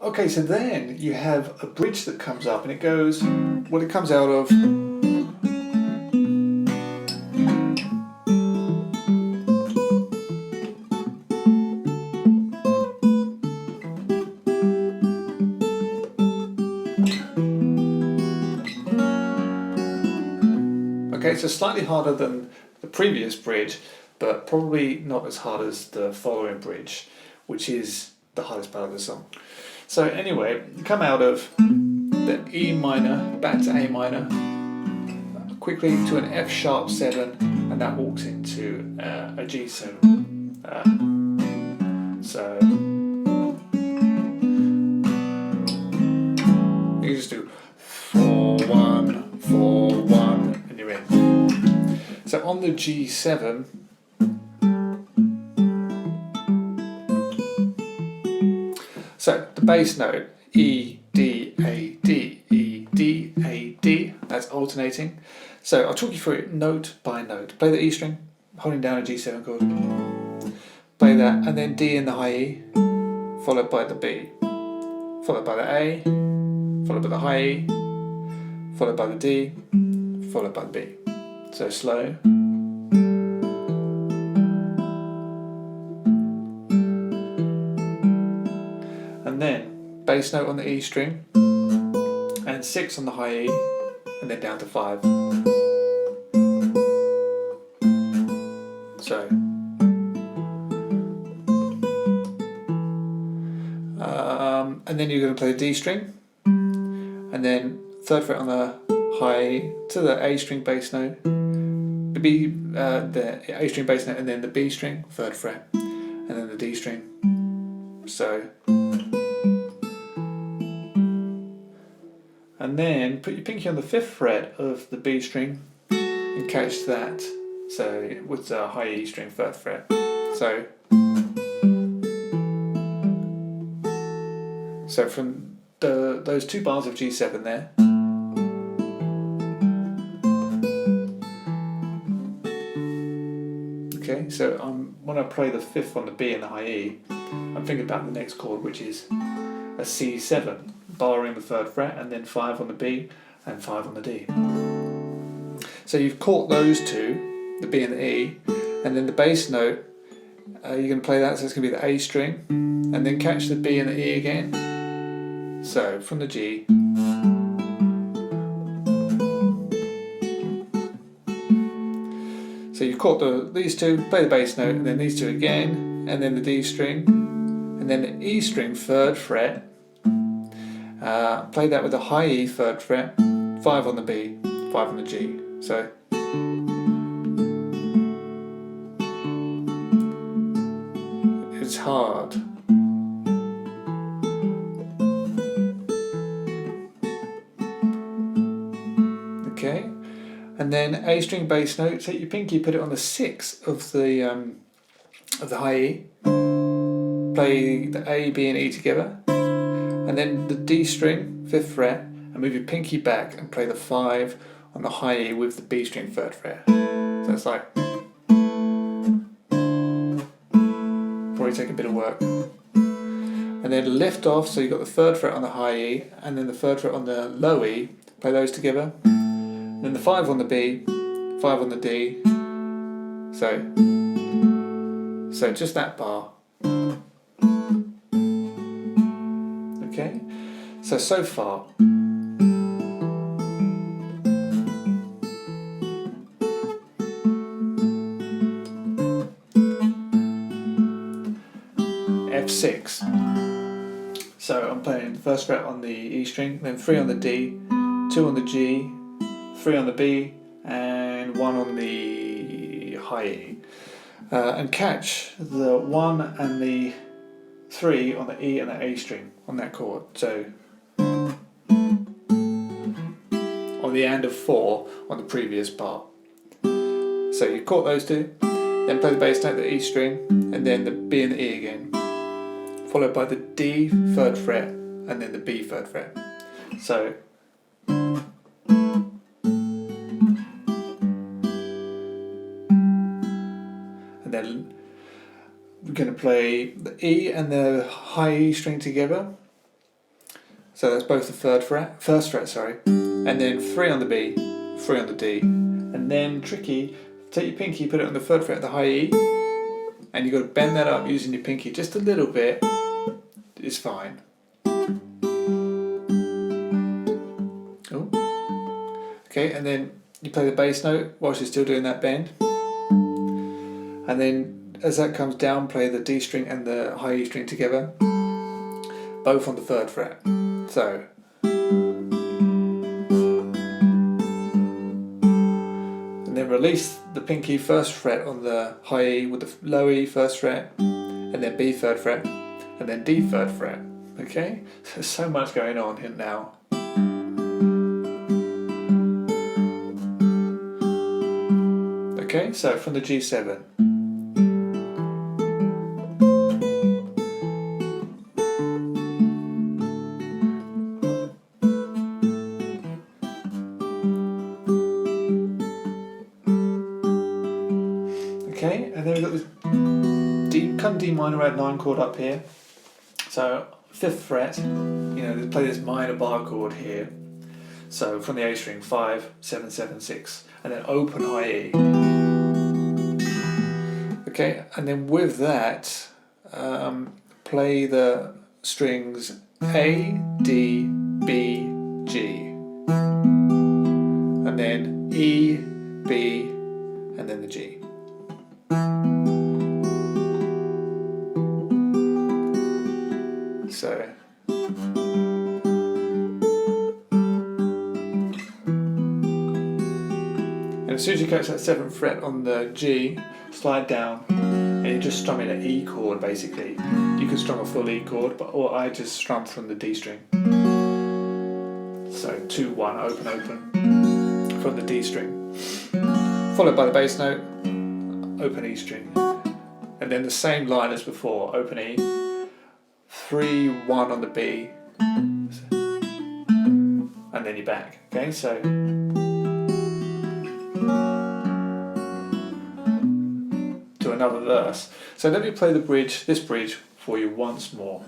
Okay, so then you have a bridge that comes up and it goes, well, it comes out of. Okay, so slightly harder than the previous bridge, but probably not as hard as the following bridge, which is the hardest part of the song. So anyway, you come out of the E minor back to A minor, quickly to an F sharp 7, and that walks into a G7. So you just do 4 1 4 1, and you're in. So on the G7, so the bass note E D A D E D A D, that's alternating. So I'll talk you through it note by note. Play the E string, holding down a G7 chord. Play that, and then D in the high E, followed by the B, followed by the A, followed by the high E, followed by the D, followed by the B. So slow. And then bass note on the E string, and 6 on the high E, and then down to 5. So and then you're going to play the D string, and then 3rd fret on the high E to the A string bass note, the B, the A string bass note, and then the B string 3rd fret, and then the D string. So, and then put your pinky on the 5th fret of the B string and catch that. So with the high E string 3rd fret. So from those 2 bars of G7 there, okay, so when I play the 5th on the B and the high E, I'm thinking about the next chord, which is a C7, barring the 3rd fret, and then 5 on the B and 5 on the D. So you've caught those two, the B and the E, and then the bass note, you're going to play that, so it's going to be the A string, and then catch the B and the E again. So from the G, so you've caught these two, play the bass note, and then these two again, and then the D string, and then the E string 3rd fret. Play that with the high E 3rd fret, 5 on the B, 5 on the G. So it's hard. Okay, and then A string bass note. Take your pinky, put it on the 6th of the high E. Play the A, B, and E together, and then the D string 5th fret, and move your pinky back and play the 5 on the high E with the B string 3rd fret. So it's like probably take a bit of work. And then lift off. So you've got the 3rd fret on the high E, and then the 3rd fret on the low E. Play those together. Then the 5 on the B, 5 on the D. So just that bar. Okay, so far. F6. So I'm playing the 1st fret on the E string, then 3 on the D, 2 on the G, 3 on the B, and 1 on the high E. And catch the 1 and the 3 on the E and the A string on that chord. So on the and of 4 on the previous part. So you caught those two, then play the bass note, the E string, and then the B and the E again, followed by the D 3rd fret, and then the B 3rd fret. So and then we're going to play the E and the high E string together, So that's both the first fret, sorry, and then 3 on the B, 3 on the D, and then tricky, take your pinky, put it on the 3rd fret, the high E, and you've got to bend that up using your pinky just a little bit, is fine. Oh. Okay, and then you play the bass note whilst you're still doing that bend, and then as that comes down, play the D string and the high E string together, both on the 3rd fret. So, and then release the pinky 1st fret on the high E with the low E 1st fret, and then B 3rd fret, and then D 3rd fret. Okay, there's so much going on here now. Okay, so from the G7. Okay, and then we've got this D minor add 9 chord up here. So 5th fret, play this minor bar chord here. So from the A string, 5, 7, 7, 6, and then open high E. Okay, and then with that, play the strings A, D, B, G, and then E, B, and then the G. So, and as soon as you catch that 7th fret on the G, slide down, and you just strum it an E chord basically. You can strum a full E chord, or I just strum from the D string. So 2, 1, open, open, from the D string. Followed by the bass note, open E string. And then the same line as before, open E, 3, 1 on the B, and then you're back. Okay, so to another verse. So let me play this bridge for you once more.